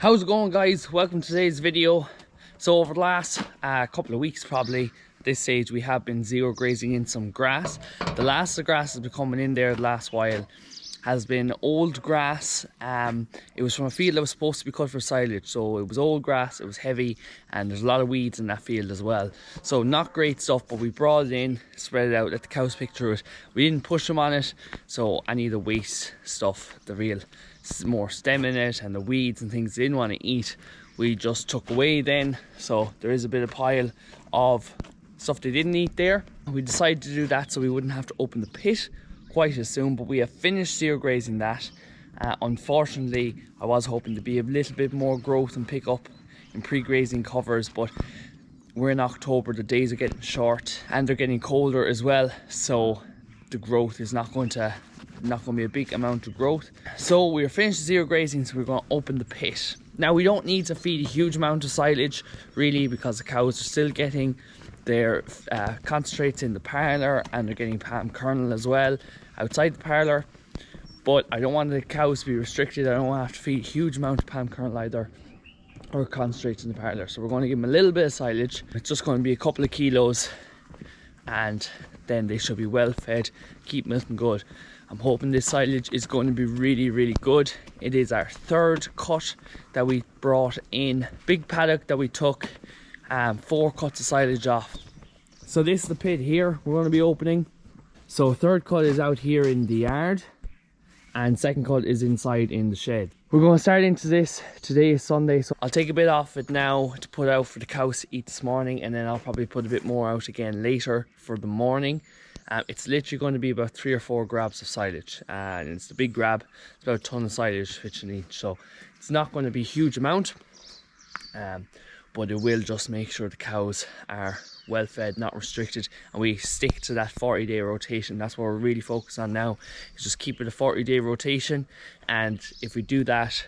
How's it going, guys? Welcome to today's video. So over the last couple of weeks, probably at this stage, we have been zero grazing in some grass. The last of the grass has been coming in there the last while has been old grass. It was from a field that was supposed to be cut for silage, so it was old grass, it was heavy, and there's a lot of weeds in that field as well. So not great stuff, but we brought it in, spread it out, let the cows pick through it. We didn't push them on it, so any of the waste stuff, the real more stem in it and the weeds and things they didn't want to eat, we just took away then. So there is a bit of pile of stuff they didn't eat there. We decided to do that so we wouldn't have to open the pit quite as soon, but we have finished zero grazing that. Unfortunately, I was hoping to be a little bit more growth and pick up in pre-grazing covers, but we're in October, the days are getting short and they're getting colder as well, so the growth is not going to be a big amount of growth. So we're finished zero grazing, so we're going to open the pit. Now we don't need to feed a huge amount of silage really, because the cows are still getting their concentrates in the parlour and they're getting palm kernel as well outside the parlour, but I don't want the cows to be restricted. I don't want to have to feed a huge amount of palm kernel either, or concentrates in the parlour. So we're going to give them a little bit of silage. It's just going to be a couple of kilos and then they should be well fed, keep milking good. I'm hoping this silage is going to be really good. It is our third cut that we brought in. Big paddock that we took 4 cuts of silage off. So this is the pit here we're going to be opening. So third cut is out here in the yard and second cut is inside in the shed. We're going to start into this. Today is Sunday, so I'll take a bit off it now to put out for the cows to eat this morning, and then I'll probably put a bit more out again later for the morning. It's literally going to be about 3 or 4 grabs of silage, and it's the big grab. It's about a ton of silage fitting each, so it's not going to be a huge amount, but it will just make sure the cows are well fed, not restricted, and we stick to that 40-day rotation. That's what we're really focused on now, is just keep it a 40-day rotation. And if we do that,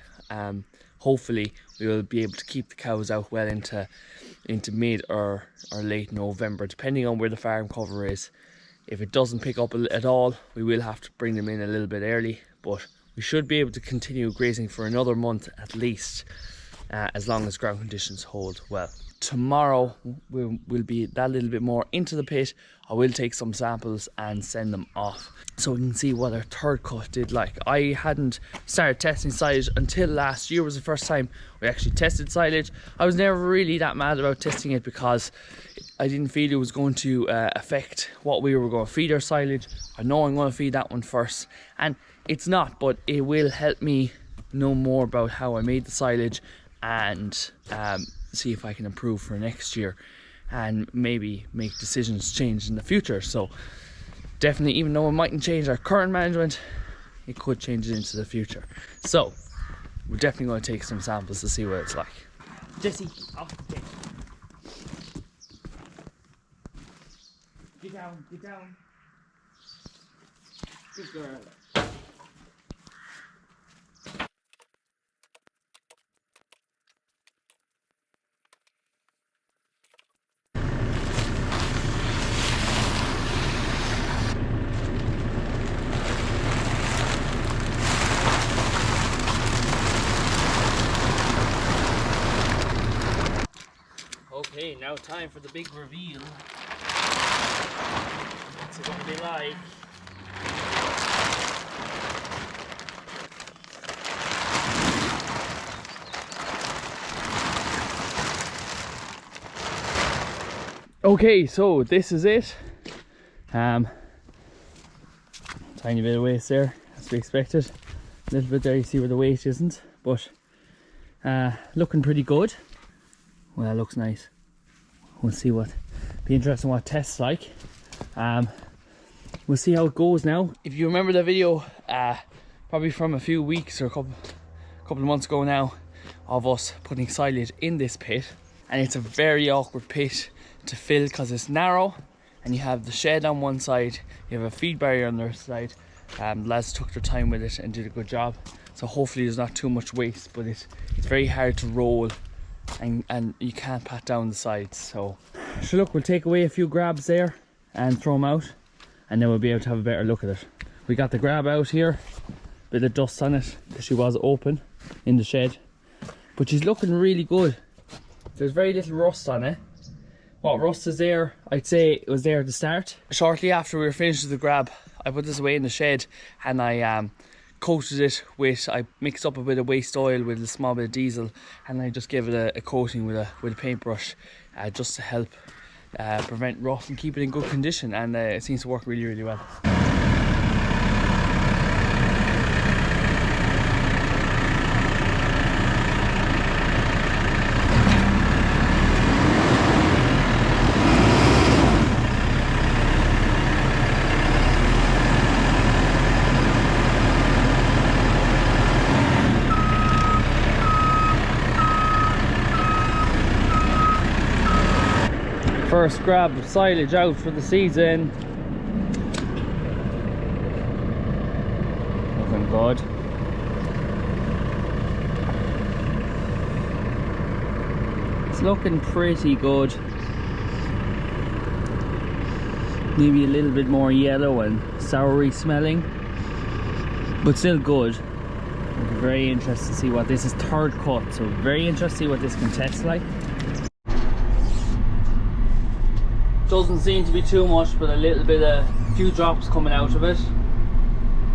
hopefully we will be able to keep the cows out well into mid or late November, depending on where the farm cover is. If it doesn't pick up at all, we will have to bring them in a little bit early, but we should be able to continue grazing for another month at least, as long as ground conditions hold well. Tomorrow we'll be that little bit more into the pit. I will take some samples and send them off so we can see what our third cut did like. I hadn't started testing silage until last year was the first time we actually tested silage. I was never really that mad about testing it because I didn't feel it was going to affect what we were going to feed our silage. I know I'm going to feed that one first, and it's not, but it will help me know more about how I made the silage and see if I can improve for next year and maybe make decisions change in the future. So definitely, even though it mightn't change our current management, it could change it into the future. So we're definitely going to take some samples to see what it's like. Jesse, off the pit. Get down, get down. Good girl. Okay, now time for the big reveal. What's it going to be like? Okay, so this is it. Tiny bit of waste there, as we expected. A little bit there, you see where the weight isn't, but looking pretty good. Well, that looks nice. We'll see what, be interesting what it tests like. We'll see how it goes now. If you remember the video, probably from a few weeks or a couple of months ago now, of us putting silage in this pit, and it's a very awkward pit to fill because it's narrow and you have the shed on one side, you have a feed barrier on the other side. The lads took their time with it and did a good job, so hopefully there's not too much waste, but it's very hard to roll and you can't pat down the sides. So look, we'll take away a few grabs there and throw them out, and then we'll be able to have a better look at it. We got the grab out here, bit of dust on it because she was open in the shed, but she's looking really good. There's very little rust on it. What rust is there, I'd say it was there at the start. Shortly after we were finished with the grab, I put this away in the shed and I coated it with, I mixed up a bit of waste oil with a small bit of diesel, and I just gave it a coating with a paintbrush just to help prevent rust and keep it in good condition, and it seems to work really, really well. First grab of silage out for the season. Looking good. It's looking pretty good. Maybe a little bit more yellow and soury smelling, but still good. I'll be very interested to see what this is. Third cut, so very interested to see what this can taste like. Doesn't seem to be too much, but a few drops coming out of it.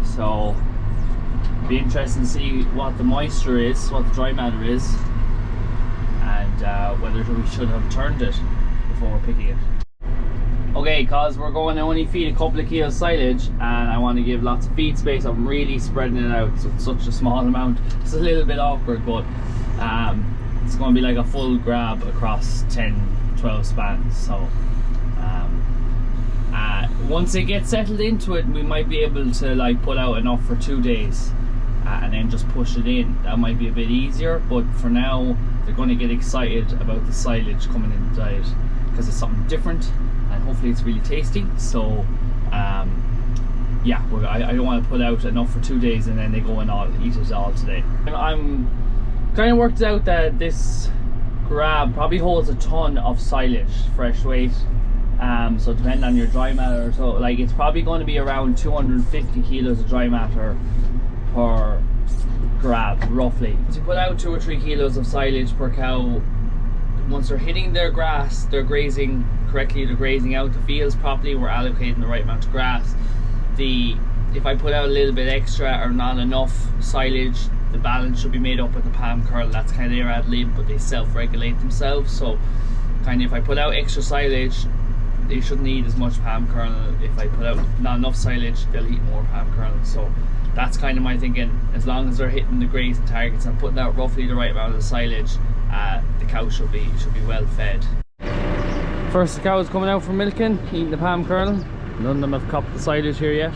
So be interesting to see what the moisture is, what the dry matter is, and whether we should have turned it before picking it. Okay, because we're going to only feed a couple of kilos silage and I want to give lots of feed space, I'm really spreading it out, so it's such a small amount. It's a little bit awkward, but it's going to be like a full grab across 10-12 spans. So once it gets settled into it, we might be able to like put out enough for 2 days and then just push it in. That might be a bit easier, but for now they're going to get excited about the silage coming in the diet because it's something different and hopefully it's really tasty. So yeah, I don't want to put out enough for 2 days and then they go and eat it all today. I'm kind of worked out that this grab probably holds a ton of silage, fresh weight. So depending on your dry matter, so like it's probably going to be around 250 kilos of dry matter per grab, roughly. So you put out 2 or 3 kilos of silage per cow. Once they're hitting their grass, they're grazing correctly, they're grazing out the fields properly, we're allocating the right amount of grass. If I put out a little bit extra or not enough silage, the balance should be made up with the palm kernel. That's kind of their ad lib, but they self-regulate themselves. So kind of if I put out extra silage, they shouldn't eat as much palm kernel. If I put out not enough silage, they'll eat more palm kernel. So that's kind of my thinking. As long as they're hitting the grazing targets and putting out roughly the right amount of silage, the cow should be well fed. First the cows coming out for milking, eating the palm kernel. None of them have copped the silage here yet.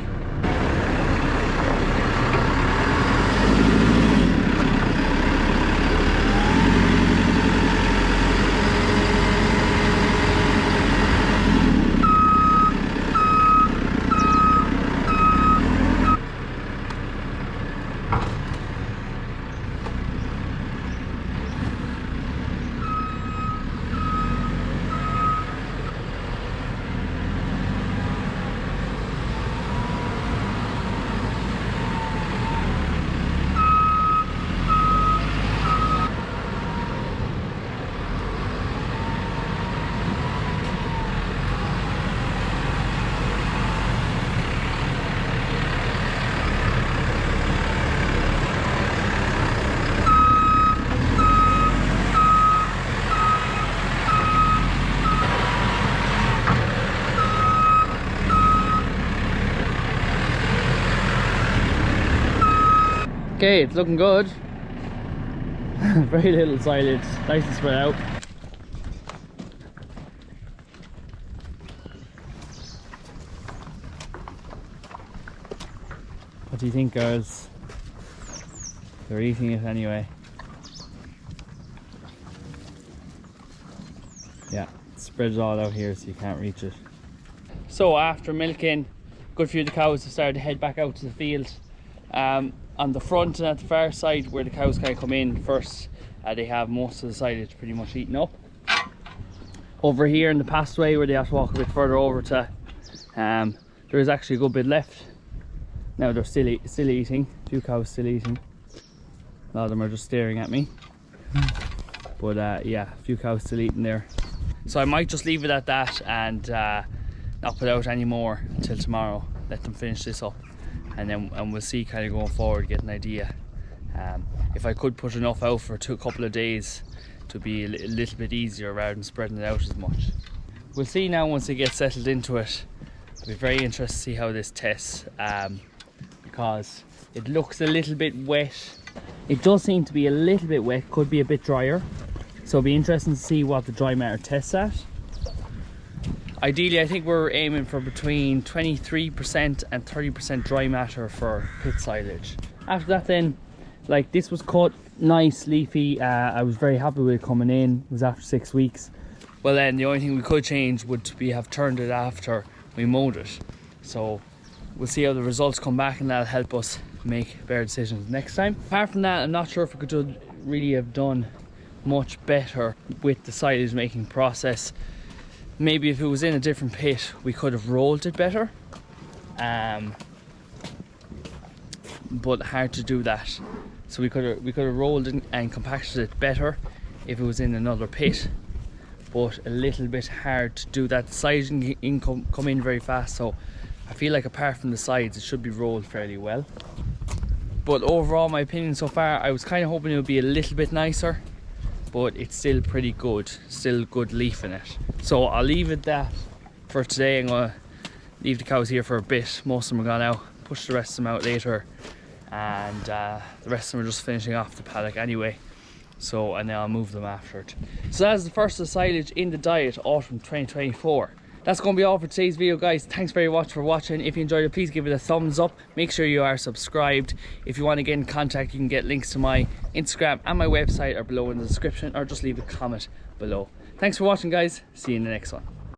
Okay, it's looking good. Very little silage, nice and spread out. What do you think, girls? They're eating it anyway. Yeah, spread it all out here so you can't reach it. So after milking, a good few of the cows have started to head back out to the field. On the front and at the far side where the cows kind of come in first, they have most of the silage pretty much eaten up. Over here in the passageway where they have to walk a bit further over to, there is actually a good bit left. Now they're still eating, a few cows still eating. A lot of them are just staring at me. But yeah, a few cows still eating there. So I might just leave it at that and not put out any more until tomorrow. Let them finish this up, and we'll see kind of going forward, get an idea. If I could put enough out for a couple of days to be a little bit easier rather than spreading it out as much. We'll see now once they get settled into it. I'll be very interested to see how this tests, because it looks a little bit wet. It does seem to be a little bit wet, could be a bit drier. So it'll be interesting to see what the dry matter tests at. Ideally, I think we're aiming for between 23% and 30% dry matter for pit silage. After that then, like, this was cut nice, leafy. I was very happy with it coming in. It was after 6 weeks. Well then, the only thing we could change would be have turned it after we mowed it. So we'll see how the results come back, and that'll help us make better decisions next time. Apart from that, I'm not sure if we could really have done much better with the silage making process. Maybe if it was in a different pit, we could have rolled it better. But hard to do that. So we could have rolled it and compacted it better if it was in another pit. But a little bit hard to do that. The silage can come in very fast, so I feel like apart from the sides, it should be rolled fairly well. But overall, my opinion so far, I was kind of hoping it would be a little bit nicer, but it's still pretty good. Still good leaf in it. So I'll leave it that for today. I'm gonna leave the cows here for a bit. Most of them are gone out. Push the rest of them out later, and the rest of them are just finishing off the paddock anyway. So, and then I'll move them after it. So that's the first of the silage in the diet, autumn 2024. That's going to be all for today's video, guys. Thanks very much for watching. If you enjoyed it, please give it a thumbs up. Make sure you are subscribed. If you want to get in contact, you can get links to my Instagram and my website are below in the description, or just leave a comment below. Thanks for watching, guys. See you in the next one.